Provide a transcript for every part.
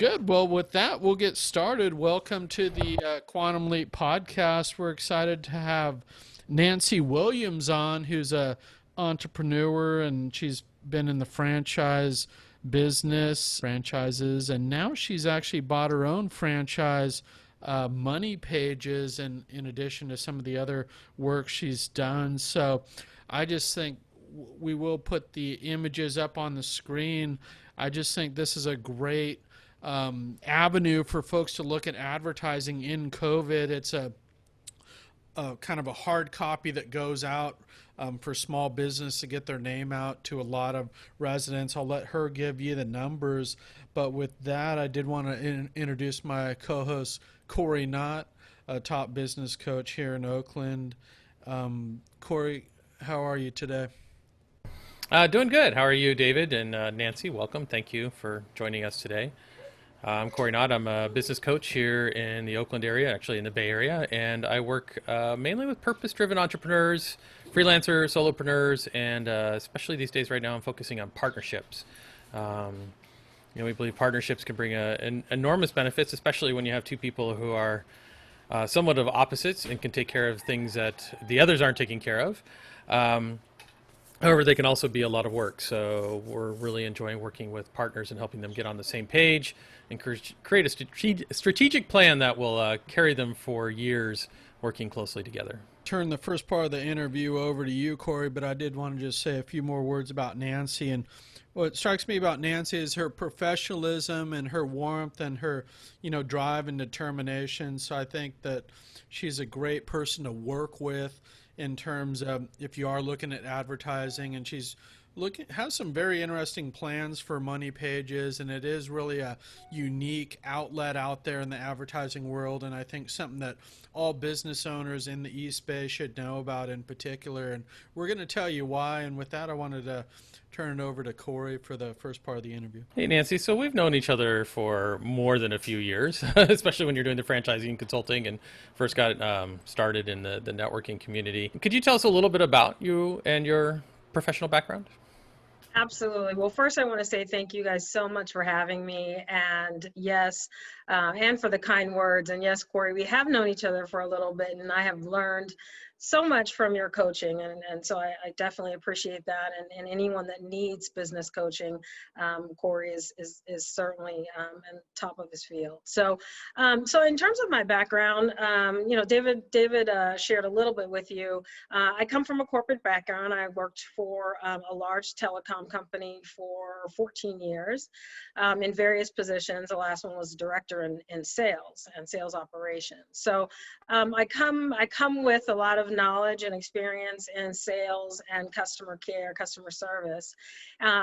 Good. Well, with that, we'll get started. Welcome to the Quantum Leap podcast. We're excited to have Nancy Williams on, who's a entrepreneur, and she's been in the franchises, and now she's actually bought her own franchise, Money Pages, and in addition to some of the other work she's done. So I just think we will put the images up on the screen. I just think this is a great avenue for folks to look at advertising in COVID. It's a kind of a hard copy that goes out for small business to get their name out to a lot of residents. I'll let her give you the numbers. But with that, I did want to introduce my co-host, Cory Nott, a top business coach here in Oakland. Cory, how are you today? Doing good. How are you, David? And Nancy, welcome. Thank you for joining us today. I'm Cory Nott. I'm a business coach here in the Oakland area, actually in the Bay Area, and I work mainly with purpose-driven entrepreneurs, freelancers, solopreneurs, and especially these days right now, I'm focusing on partnerships. We believe partnerships can bring enormous benefits, especially when you have two people who are somewhat of opposites and can take care of things that the others aren't taking care of. However, they can also be a lot of work. So we're really enjoying working with partners and helping them get on the same page and create a strategic plan that will carry them for years working closely together. Turn the first part of the interview over to you, Cory, but I did want to just say a few more words about Nancy. And what strikes me about Nancy is her professionalism and her warmth and her, drive and determination. So I think that she's a great person to work with in terms of if you are looking at advertising, and she's has some very interesting plans for Money Pages, and it is really a unique outlet out there in the advertising world, and I think something that all business owners in the East Bay should know about in particular, and we're going to tell you why. And with that, I wanted to turn it over to Cory for the first part of the interview. Hey, Nancy. So we've known each other for more than a few years, especially when you're doing the franchising consulting and first got started in the networking community. Could you tell us a little bit about you and your professional background? Absolutely. Well, first I want to say thank you guys so much for having me, and yes, and for the kind words. And yes, Cory, we have known each other for a little bit, and I have learned so much from your coaching, and so I definitely appreciate that. And anyone that needs business coaching, Cory is certainly in top of his field. So in terms of my background, David shared a little bit with you. I come from a corporate background. I worked for a large telecom company for 14 years in various positions. The last one was director in sales and sales operations. So I come with a lot of knowledge and experience in sales and customer care, customer service.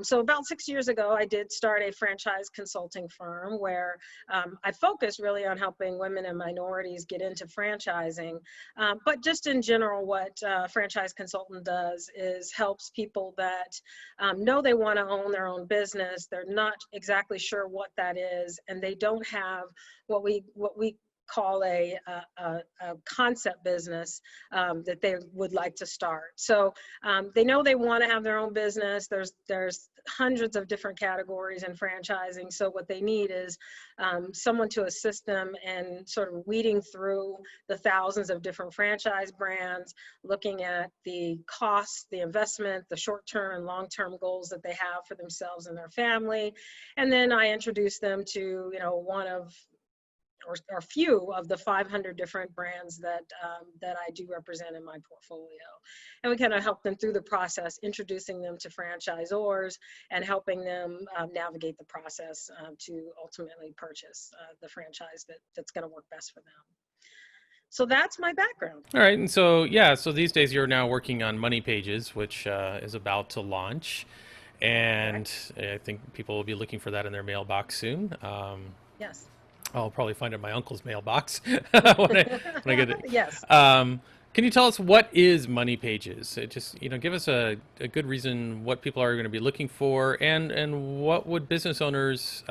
So about 6 years ago, I did start a franchise consulting firm where I focus really on helping women and minorities get into franchising. But just in general, what a franchise consultant does is helps people that know they want to own their own business. They're not exactly sure what that is, and they don't have what we call a concept business that they would like to start. So they know they want to have their own business. There's hundreds of different categories in franchising. So what they need is someone to assist them in sort of weeding through the thousands of different franchise brands, looking at the costs, the investment, the short-term and long-term goals that they have for themselves and their family. And then I introduce them to, one of or few of the 500 different brands that I do represent in my portfolio. And we kind of help them through the process, introducing them to franchisors and helping them navigate the process to ultimately purchase the franchise that's going to work best for them. So that's my background. All right. And so these days you're now working on Money Pages, which is about to launch. And I think people will be looking for that in their mailbox soon. Yes. I'll probably find it in my uncle's mailbox when I get it. Yes. Can you tell us what is Money Pages? Just give us a good reason what people are going to be looking for, and what would business owners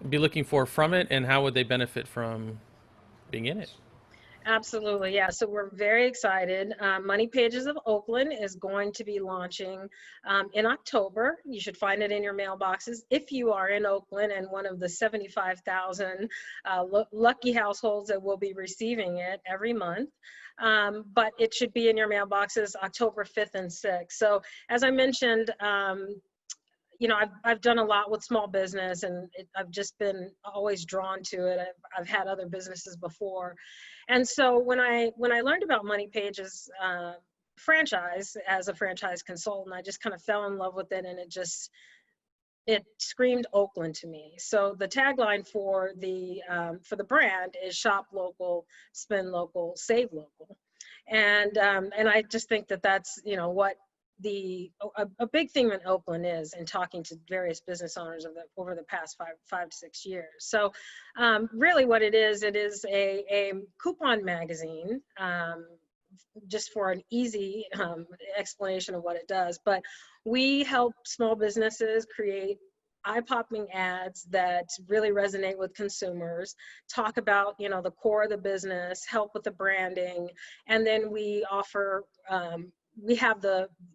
be looking for from it, and how would they benefit from being in it? Absolutely, yeah. So we're very excited. Money Pages of Oakland is going to be launching in October. You should find it in your mailboxes if you are in Oakland and one of the 75,000 lucky households that will be receiving it every month. But it should be in your mailboxes October 5th and 6th. So as I mentioned, I've done a lot with small business, and I've just been always drawn to it. I've had other businesses before, and so when I learned about Money Pages franchise as a franchise consultant, I just kind of fell in love with it, and it screamed Oakland to me. So the tagline for the brand is "Shop local, spend local, save local," and I just think that that's what a big thing in Oakland is, in talking to various business owners over the past five to 6 years. So really what it is a coupon magazine, just for an easy explanation of what it does. But we help small businesses create eye-popping ads that really resonate with consumers, talk about the core of the business, help with the branding, and then we offer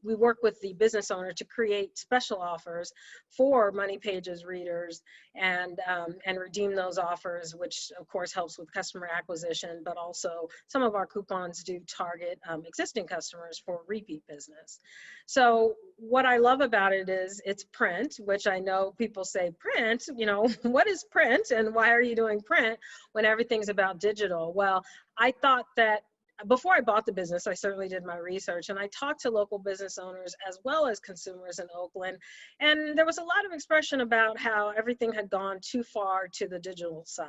we work with the business owner to create special offers for Money Pages readers, and redeem those offers, which of course helps with customer acquisition, but also some of our coupons do target existing customers for repeat business. So what I love about it is it's print, which I know people say, print, what is print and why are you doing print when everything's about digital? Well, I thought that before I bought the business, I certainly did my research, and I talked to local business owners as well as consumers in Oakland. And there was a lot of expression about how everything had gone too far to the digital side.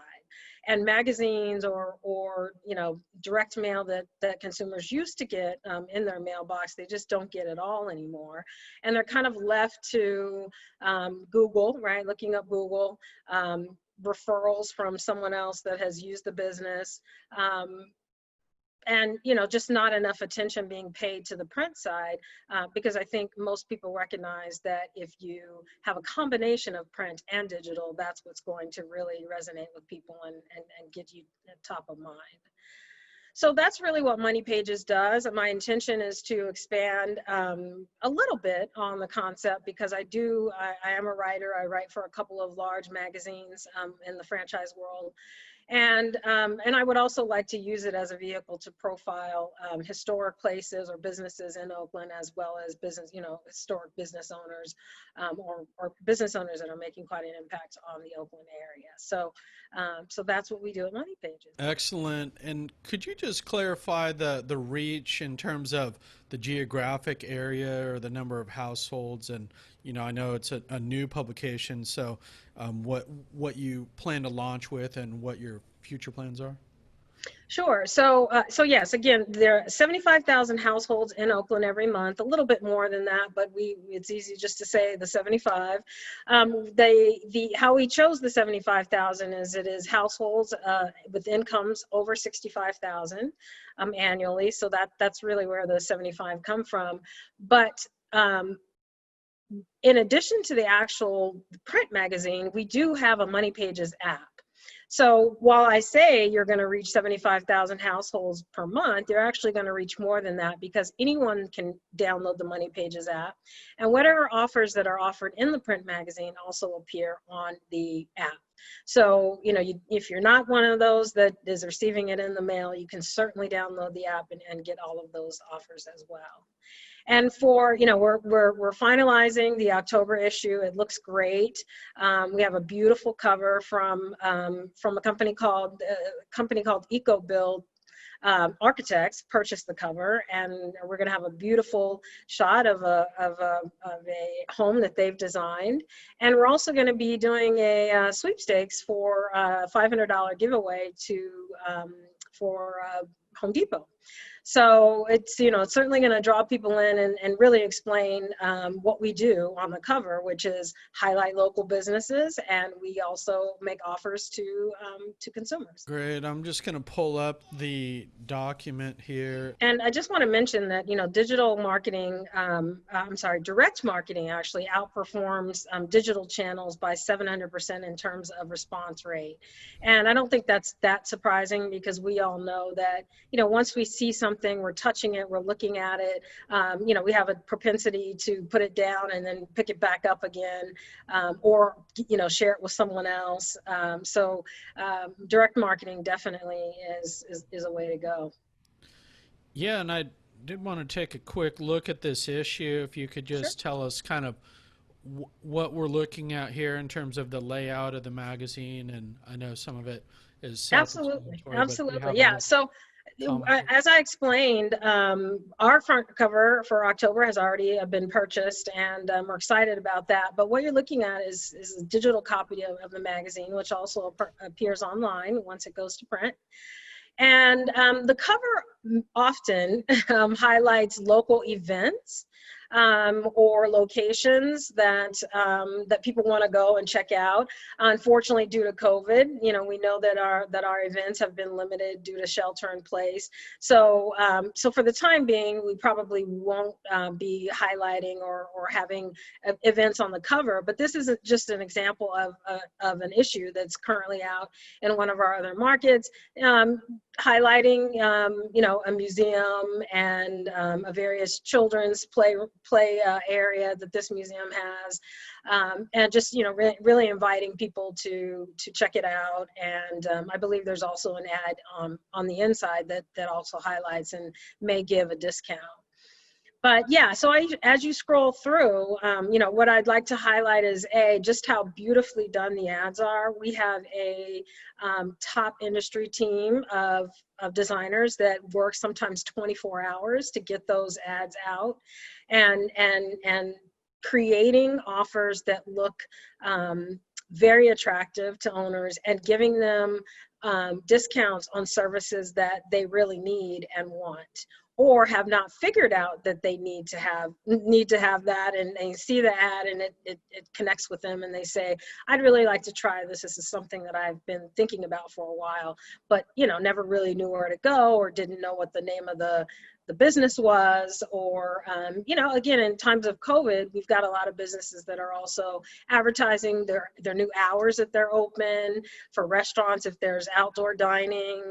And magazines or direct mail that consumers used to get in their mailbox, they just don't get it all anymore. And they're kind of left to Google, right? Looking up Google, referrals from someone else that has used the business. And just not enough attention being paid to the print side, because I think most people recognize that if you have a combination of print and digital, that's what's going to really resonate with people and get you top of mind. So that's really what Money Pages does. My intention is to expand a little bit on the concept, because I am a writer. I write for a couple of large magazines in the franchise world. And I would also like to use it as a vehicle to profile historic places or businesses in Oakland, as well as historic business owners or business owners that are making quite an impact on the Oakland area. So that's what we do at Money Pages. Excellent. And could you just clarify the reach in terms of the geographic area or the number of households? And I know it's a new publication, so what you plan to launch with and what your future plans are? Sure. So yes, again, there are 75,000 households in Oakland every month, a little bit more than that, but it's easy just to say the 75. How we chose the 75,000 is it is households with incomes over 65,000 annually. So that's really where the 75 come from. But in addition to the actual print magazine, we do have a Money Pages app. So while I say you're going to reach 75,000 households per month, you're actually going to reach more than that, because anyone can download the Money Pages app. And whatever offers that are offered in the print magazine also appear on the app. So, if you're not one of those that is receiving it in the mail, you can certainly download the app and get all of those offers as well. And we're finalizing the October issue. It looks great. We have a beautiful cover from a company called EcoBuild. Architects purchased the cover, and we're going to have a beautiful shot of a home that they've designed. And we're also going to be doing a sweepstakes for a $500 giveaway for Home Depot. So it's, it's certainly going to draw people in and really explain what we do on the cover, which is highlight local businesses, and we also make offers to consumers. Great. I'm just going to pull up the document here. And I just want to mention that, digital marketing, direct marketing actually outperforms digital channels by 700% in terms of response rate. And I don't think that's that surprising, because we all know that, once we see something, we're touching it, we're looking at it, we have a propensity to put it down and then pick it back up again, or, share it with someone else. So direct marketing definitely is a way to go. Yeah, and I did want to take a quick look at this issue. If you could just Sure. tell us kind of what we're looking at here in terms of the layout of the magazine, and I know some of it is Absolutely. self-explanatory, but we Absolutely. have a Yeah. little So commentary. as I explained, our front cover for October has already been purchased, and we're excited about that. But what you're looking at is a digital copy of the magazine, which also appears online once it goes to print. And the cover often highlights local events or locations that people want to go and check out. Unfortunately, due to COVID, we know that our events have been limited due to shelter in place. So so for the time being, we probably won't be highlighting or having events on the cover. But this is just an example of an issue that's currently out in one of our other markets. Highlighting, a museum and a various children's play area that this museum has, and just really inviting people to check it out. And I believe there's also an ad on the inside that also highlights and may give a discount. But yeah, so as you scroll through, what I'd like to highlight is just how beautifully done the ads are. We have a top industry team of designers that work sometimes 24 hours to get those ads out, and creating offers that look very attractive to owners, and giving them discounts on services that they really need and want, or have not figured out that they need to have that, and they see the ad and it connects with them, and they say, I'd really like to try this. This is something that I've been thinking about for a while, but never really knew where to go, or didn't know what the name of the business was, or again, in times of COVID, we've got a lot of businesses that are also advertising their new hours that they're open, for restaurants if there's outdoor dining,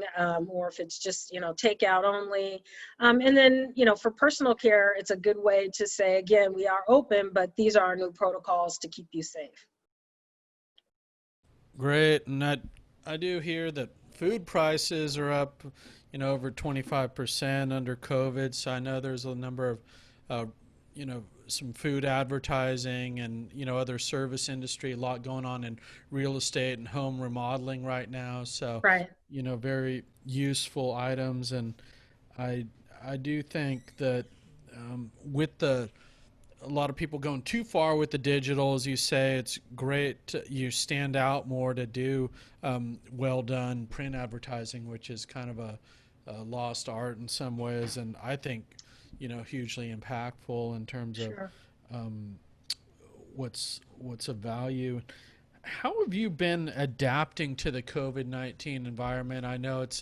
or if it's just takeout only, and then for personal care, it's a good way to say, again, we are open, but these are our new protocols to keep you safe. Great, and I do hear that food prices are up, over 25% under COVID. So I know there's a number of, some food advertising and other service industry, a lot going on in real estate and home remodeling right now. So Right. very useful items, and I do think that with a lot of people going too far with the digital, as you say, it's great you stand out more to do well done print advertising, which is kind of a lost art in some ways, and I think hugely impactful in terms of Sure. what's of value. How have you been adapting to the COVID-19 environment? I know it's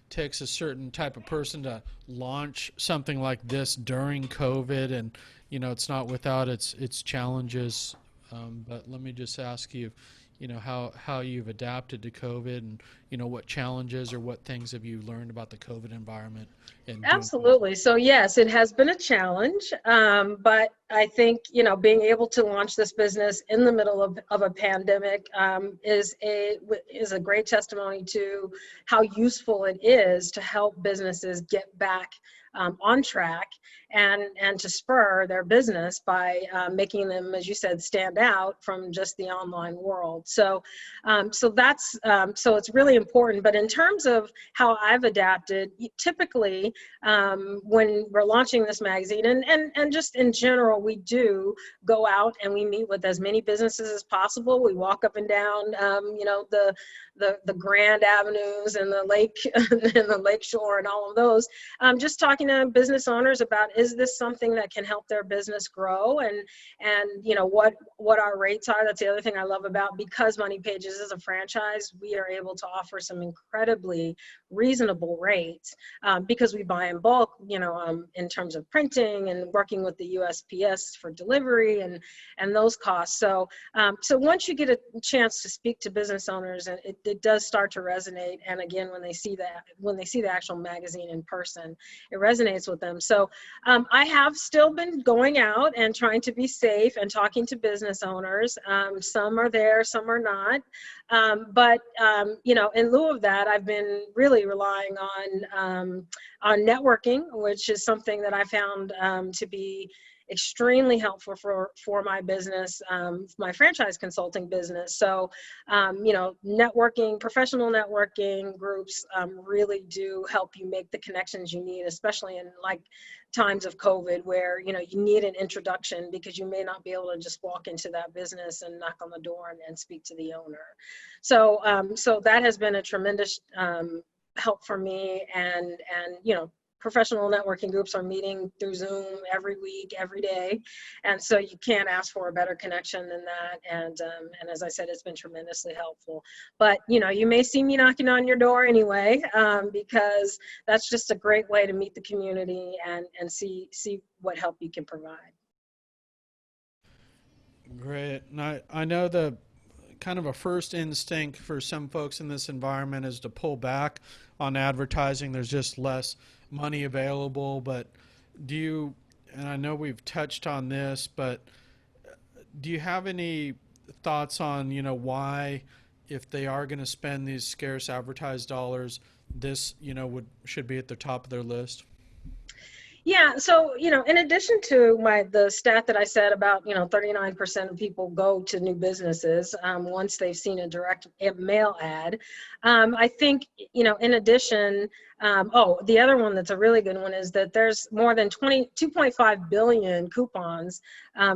takes a certain type of person to launch something like this during COVID, and it's not without its challenges. But let me just ask you, how you've adapted to COVID, and what challenges or what things have you learned about the COVID environment? And Absolutely. So yes, it has been a challenge, but I think being able to launch this business in the middle of a pandemic is a great testimony to how useful it is to help businesses get back on track and to spur their business by making them, as you said, stand out from just the online world. So so it's really important. But in terms of how I've adapted, typically when we're launching this magazine and just in general, we do go out and we meet with as many businesses as possible. We walk up and down, the grand avenues and the lake and the lake shore and all of those, just talking to business owners about, is this something that can help their business grow, and what our rates are. That's the other thing I love about, because Money Pages is a franchise, we are able to offer some incredibly reasonable rates because we buy in bulk, in terms of printing and working with the USPS for delivery and those costs. So once you get a chance to speak to business owners, and it does start to resonate. And again, when they see the actual magazine in person, it resonates with them. So I have still been going out and trying to be safe and talking to business owners. Some are there, some are not. But in lieu of that, I've been really relying on networking, which is something that I found to be extremely helpful for my business, my franchise consulting business. So, networking, professional networking groups really do help you make the connections you need, especially in times of COVID, where you need an introduction, because you may not be able to just walk into that business and knock on the door and speak to the owner. So that has been a tremendous help for me, and professional networking groups are meeting through Zoom every week, every day. And so you can't ask for a better connection than that. And as I said, it's been tremendously helpful. But, you may see me knocking on your door anyway, because that's just a great way to meet the community and see what help you can provide. Great. And I know the kind of a first instinct for some folks in this environment is to pull back on advertising. There's just less money available. But and I know we've touched on this, but do you have any thoughts on, why, if they are going to spend these scarce advertised dollars, this, should be at the top of their list? Yeah, so, in addition to the stat that I said about, 39% of people go to new businesses once they've seen a direct mail ad, I think, in addition, the other one that's a really good one is that there's more than 2.5 billion coupons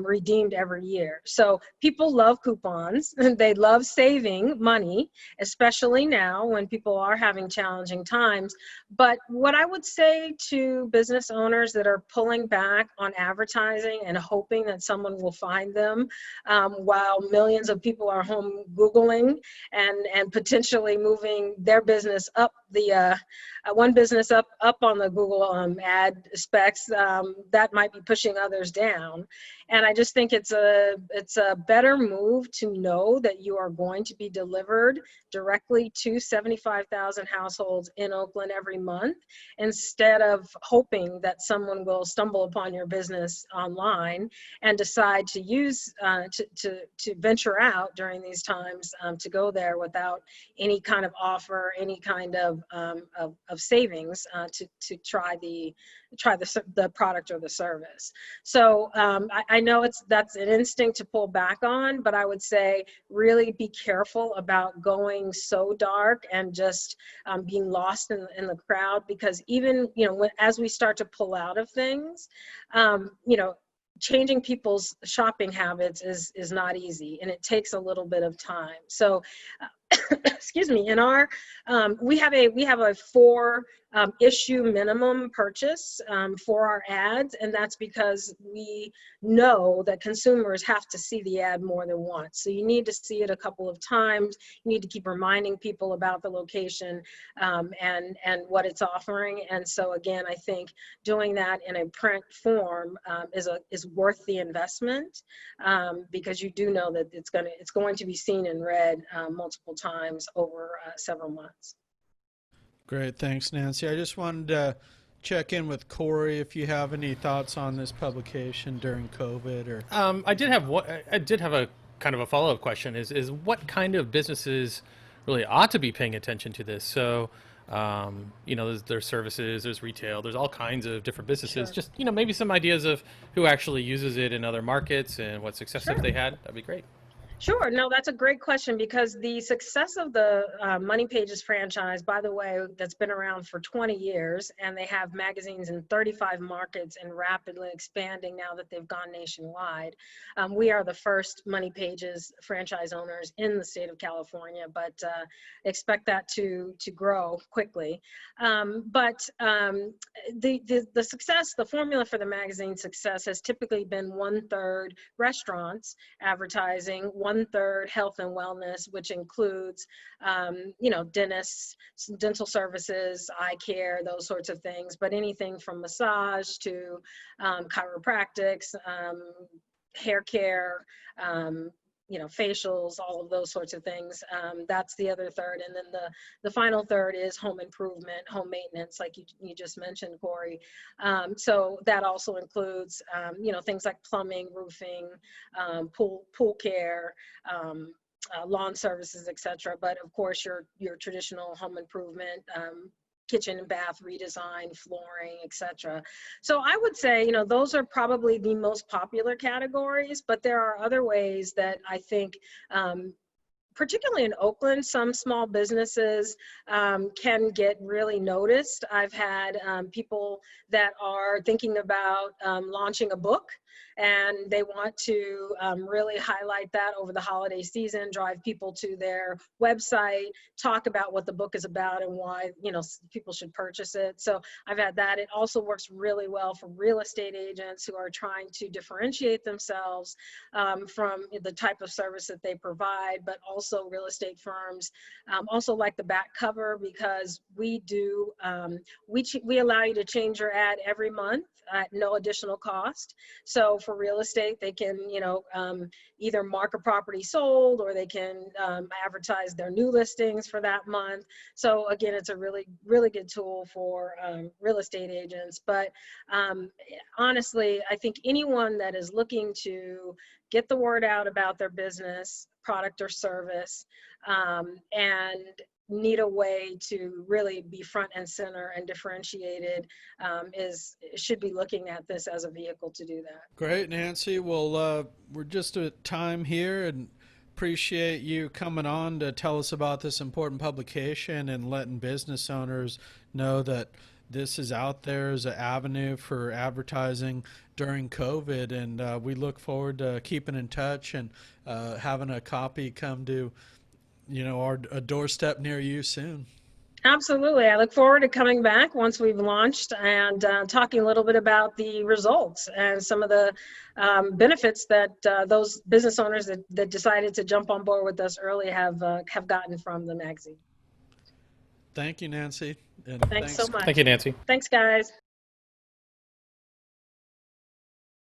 redeemed every year. So people love coupons, and they love saving money, especially now when people are having challenging times. But what I would say to business owners that are pulling back on advertising and hoping that someone will find them while millions of people are home Googling and potentially moving their business up one business up on the Google ad specs, that might be pushing others down. And I just think it's a better move to know that you are going to be delivered directly to 75,000 households in Oakland every month, instead of hoping that someone will stumble upon your business online and decide to use to venture out during these times to go there without any kind of offer, any kind of savings to try the product or the service. So I know that's an instinct to pull back on, but I would say really be careful about going so dark and just being lost in the crowd, because even as we start to pull out of things, changing people's shopping habits is not easy, and it takes a little bit of time. So excuse me, in our we have a 4 issue minimum purchase for our ads, and that's because we know that consumers have to see the ad more than once. So you need to see it a couple of times. You need to keep reminding people about the location and what it's offering. And so again, I think doing that in a print form is worth the investment, because you do know that it's going to be seen and read multiple times over several months. Great, thanks, Nancy. I just wanted to check in with Cory if you have any thoughts on this publication during COVID. Or I did have a kind of a follow-up question. Is what kind of businesses really ought to be paying attention to this? So There's services, there's retail, there's all kinds of different businesses. Sure. Just, maybe some ideas of who actually uses it in other markets and what success if Sure. they had. That'd be great. Sure. No, that's a great question, because the success of the Money Pages franchise, by the way, that's been around for 20 years, and they have magazines in 35 markets and rapidly expanding now that they've gone nationwide. We are the first Money Pages franchise owners in the state of California, but expect that to grow quickly. The success, the formula for the magazine success has typically been 1/3 restaurants advertising, 1/3 health and wellness, which includes, dentists, dental services, eye care, those sorts of things, but anything from massage to chiropractics, hair care, facials, all of those sorts of things. That's the other third. And then the final third is home improvement, home maintenance, like you just mentioned, Cory. So that also includes, things like plumbing, roofing, pool care, lawn services, etc. But of course, your traditional home improvement, kitchen and bath redesign, flooring, etc. So I would say, those are probably the most popular categories, but there are other ways that I think, particularly in Oakland, some small businesses can get really noticed. I've had people that are thinking about launching a book, and they want to really highlight that over the holiday season, drive people to their website, talk about what the book is about and why, people should purchase it. So I've had that. It also works really well for real estate agents who are trying to differentiate themselves from the type of service that they provide, but also real estate firms also like the back cover, because we do, we allow you to change your ad every month at no additional cost. So for real estate, they can, either mark a property sold, or they can advertise their new listings for that month. So again, it's a really, really good tool for real estate agents. But honestly, I think anyone that is looking to get the word out about their business, product or service, and need a way to really be front and center and differentiated, should be looking at this as a vehicle to do that. Great, Nancy. Well, we're just at time here, and appreciate you coming on to tell us about this important publication and letting business owners know that this is out there as an avenue for advertising during COVID. And we look forward to keeping in touch and having a copy come to a doorstep near you soon. Absolutely. I look forward to coming back once we've launched and talking a little bit about the results and some of the benefits that those business owners that decided to jump on board with us early have gotten from the magazine. Thank you, Nancy. And Thanks so much. Thank you, Nancy. Thanks, guys.